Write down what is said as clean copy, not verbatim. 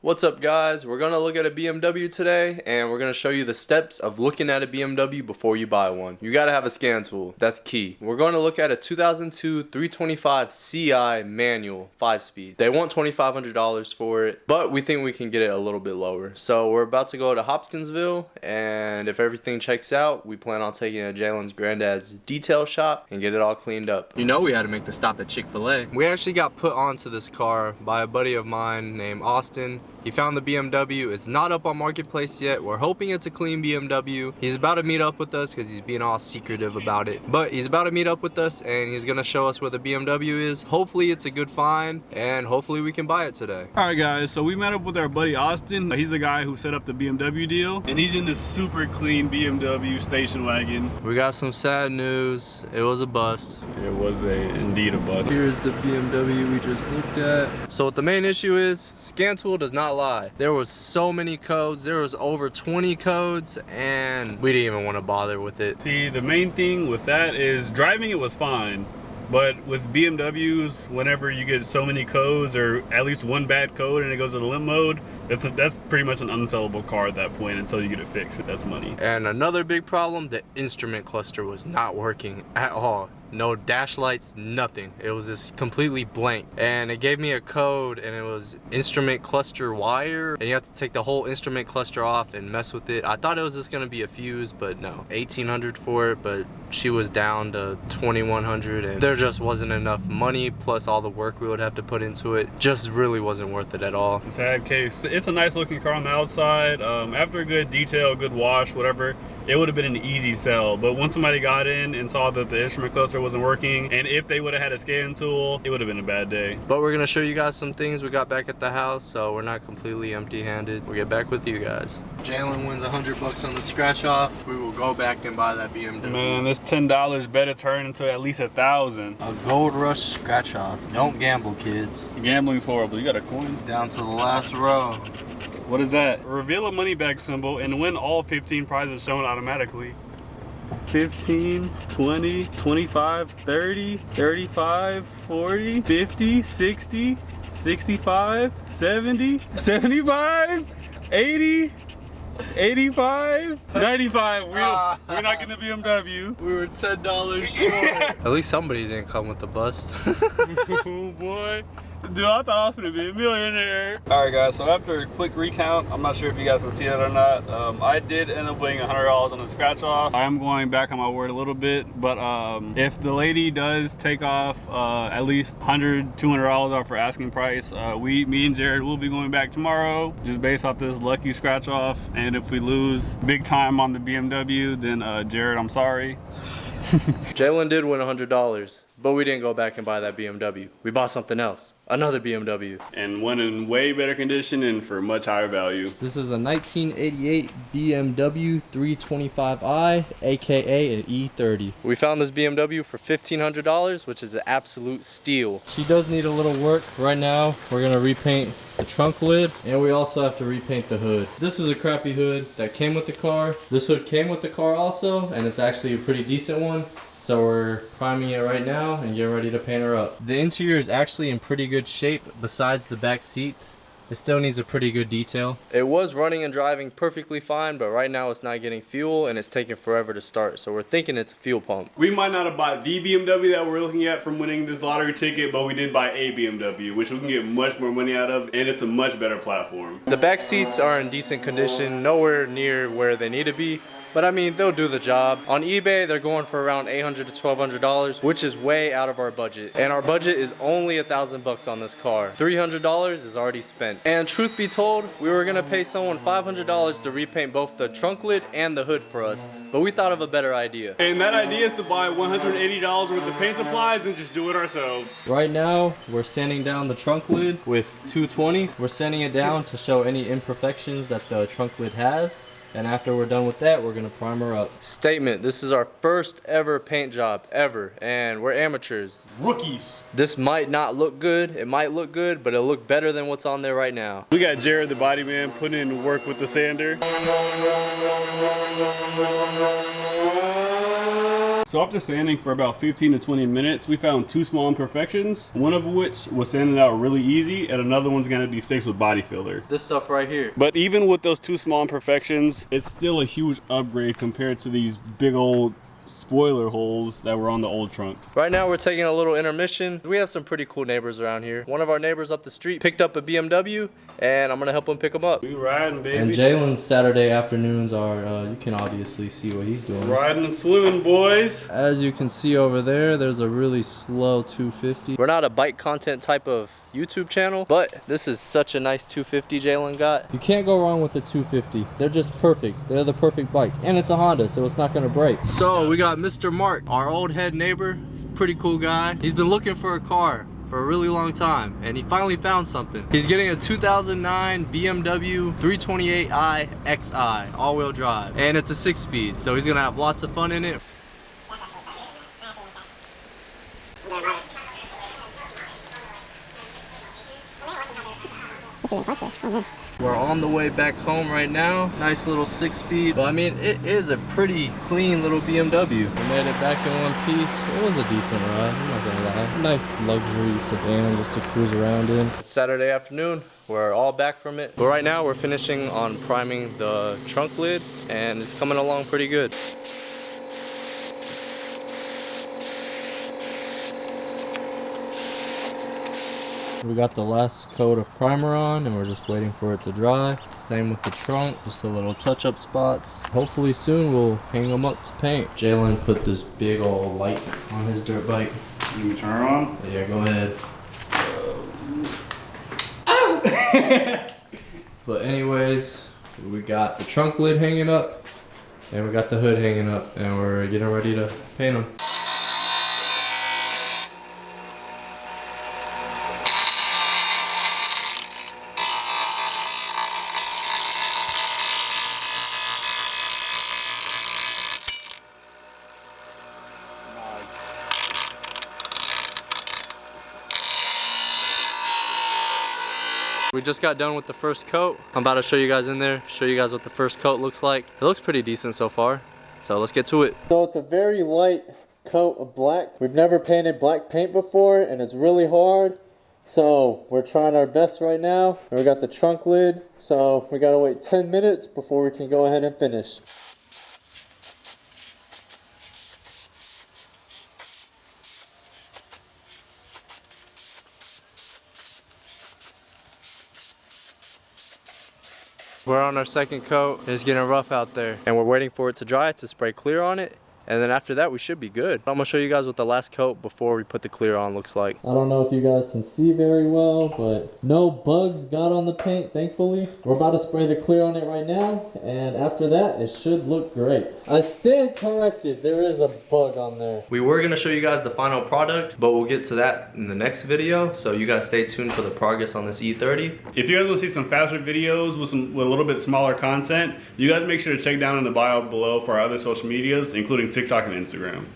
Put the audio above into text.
What's up guys, we're going to look at a BMW today and we're going to show you the steps of looking at a BMW before you buy one. You got to have a scan tool, that's key. We're going to look at a 2002 325 Ci manual 5-speed. They want $2,500 for it, but we think we can get it a little bit lower. So we're about to go to Hopkinsville, and if everything checks out, we plan on taking it to Jalen's granddad's detail shop and get it all cleaned up. You know we had to make the stop at Chick-fil-A. We actually got put onto this car by a buddy of mine named Austin. He found the BMW. It's not up on Marketplace yet. We're hoping it's a clean BMW. He's about to meet up with us because he's being all secretive about it. But he's about to meet up with us and he's gonna show us where the BMW is. Hopefully it's a good find and hopefully we can buy it today. Alright guys, so we met up with our buddy Austin. He's the guy who set up the BMW deal. And he's in this super clean BMW station wagon. We got some sad news. It was a bust. It was indeed a bust. Here's the BMW we just looked at. So what the main issue is, scan tool does not lie. There was so many codes. There was over 20 codes and we didn't even want to bother with it. See, the main thing with that is driving it was fine. But with BMWs, whenever you get so many codes or at least one bad code and it goes into limp mode, that's pretty much an unsellable car at that point until you get it fixed. That's money. And another big problem, the instrument cluster was not working at all. No dash lights, nothing. It was just completely blank. And it gave me a code and it was instrument cluster wire. And you have to take the whole instrument cluster off and mess with it. I thought it was just gonna be a fuse, but no. $1,800 for it, but she was down to $2,100 and there just wasn't enough money plus all the work we would have to put into it. Just really wasn't worth it at all. It's a sad case. It's a nice looking car on the outside. After a good detail, good wash, whatever, it would have been an easy sell. But once somebody got in and saw that the instrument cluster wasn't working, and if they would have had a scan tool, it would have been a bad day. But we're gonna show you guys some things we got back at the house, so we're not completely empty-handed. We'll get back with you guys. Jalen wins $100 on the scratch off. We will go back and buy that BMW. Man, this $10 better turn into at least $1,000. A Gold Rush scratch off. Don't gamble, kids. Gambling's horrible. You got a coin? Down to the last row. What is that? Reveal a money bag symbol and win all 15 prizes shown automatically. 15, 20, 25, 30, 35, 40, 50, 60, 65, 70, 75, 80, 85, 95. We're not getting the BMW. We were $10 short. At least somebody didn't come with the bust. Oh boy. Dude, I thought I was gonna be a millionaire. Alright guys, so after a quick recount, I'm not sure if you guys can see it or not. I did end up winning $100 on the scratch off. I am going back on my word a little bit, but if the lady does take off at least $100, $200 off her asking price, me and Jared will be going back tomorrow, just based off this lucky scratch off. And if we lose big time on the BMW, then Jared, I'm sorry. Jalen did win $100, but we didn't go back and buy that BMW. We bought something else, another BMW. And one in way better condition and for much higher value. This is a 1988 BMW 325i, aka an E30. We found this BMW for $1,500, which is an absolute steal. She does need a little work. Right now, we're gonna repaint the trunk lid, and we also have to repaint the hood. This is a crappy hood that came with the car. This hood came with the car also, and it's actually a pretty decent one. So we're priming it right now and getting ready to paint her up. The interior is actually in pretty good shape besides the back seats. It still needs a pretty good detail. It was running and driving perfectly fine, but right now it's not getting fuel and it's taking forever to start. So we're thinking it's a fuel pump. We might not have bought the BMW that we're looking at from winning this lottery ticket, but we did buy a BMW, which we can get much more money out of, and it's a much better platform. The back seats are in decent condition, nowhere near where they need to be. But I mean, they'll do the job. On eBay, they're going for around $800 to $1,200, which is way out of our budget. And our budget is only $1,000 on this car. $300 is already spent. And truth be told, we were gonna pay someone $500 to repaint both the trunk lid and the hood for us. But we thought of a better idea. And that idea is to buy $180 worth of paint supplies and just do it ourselves. Right now, we're sanding down the trunk lid with 220. We're sanding it down to show any imperfections that the trunk lid has. And after we're done with that, we're gonna prime her up. Statement, this is our first ever paint job, ever. And we're amateurs. Rookies. This might not look good, it might look good, but it'll look better than what's on there right now. We got Jared the body man putting in work with the sander. So after sanding for about 15 to 20 minutes, we found 2 small imperfections, one of which was sanded out really easy and another one's gonna be fixed with body filler. This stuff right here. But even with those 2 small imperfections, it's still a huge upgrade compared to these big old spoiler holes that were on the old trunk. Right now we're taking a little intermission. We have some pretty cool neighbors around here. One of our neighbors up the street picked up a BMW and I'm gonna help him pick them up. We riding, baby. And Jalen's Saturday afternoons are, you can obviously see what he's doing. Riding and swimming, boys. As you can see over there, there's a really slow 250. We're not a bike content type of YouTube channel, but this is such a nice 250 Jalen got. You can't go wrong with the 250. They're just perfect. They're the perfect bike. And it's a Honda, so it's not gonna break. So we got Mr. Mark, our old head neighbor. He's a pretty cool guy. He's been looking for a car for a really long time, and he finally found something. He's getting a 2009 BMW 328i Xi all-wheel drive, and it's a 6-speed, so he's gonna have lots of fun in it. We're on the way back home right now. Nice little 6-speed. But I mean, it is a pretty clean little BMW. We made it back in one piece. It was a decent ride, I'm not gonna lie. Nice luxury sedan just to cruise around in. It's Saturday afternoon. We're all back from it. But right now we're finishing on priming the trunk lid, and it's coming along pretty good. We got the last coat of primer on and we're just waiting for it to dry. Same with the trunk, just a little touch-up spots. Hopefully soon we'll hang them up to paint. Jalen put this big old light on his dirt bike. You can turn her on? Yeah, go ahead. But anyways, we got the trunk lid hanging up and we got the hood hanging up and we're getting ready to paint them. We just got done with the first coat. I'm about to show you guys in there, show you guys what the first coat looks like. It looks pretty decent so far, so let's get to it. So it's a very light coat of black. We've never painted black paint before and it's really hard. So we're trying our best right now. And we got the trunk lid, so we gotta wait 10 minutes before we can go ahead and finish. We're on our second coat. It's getting rough out there and we're waiting for it to dry to spray clear on it, and then after that we should be good. I'm gonna show you guys what the last coat before we put the clear on looks like. I don't know if you guys can see very well, but no bugs got on the paint, thankfully. We're about to spray the clear on it right now, and after that it should look great. I stand corrected, there is a bug on there. We were gonna show you guys the final product, but we'll get to that in the next video, so you guys stay tuned for the progress on this E30. If you guys want to see some faster videos with a little bit smaller content, you guys make sure to check down in the bio below for our other social medias, including TikTok and Instagram.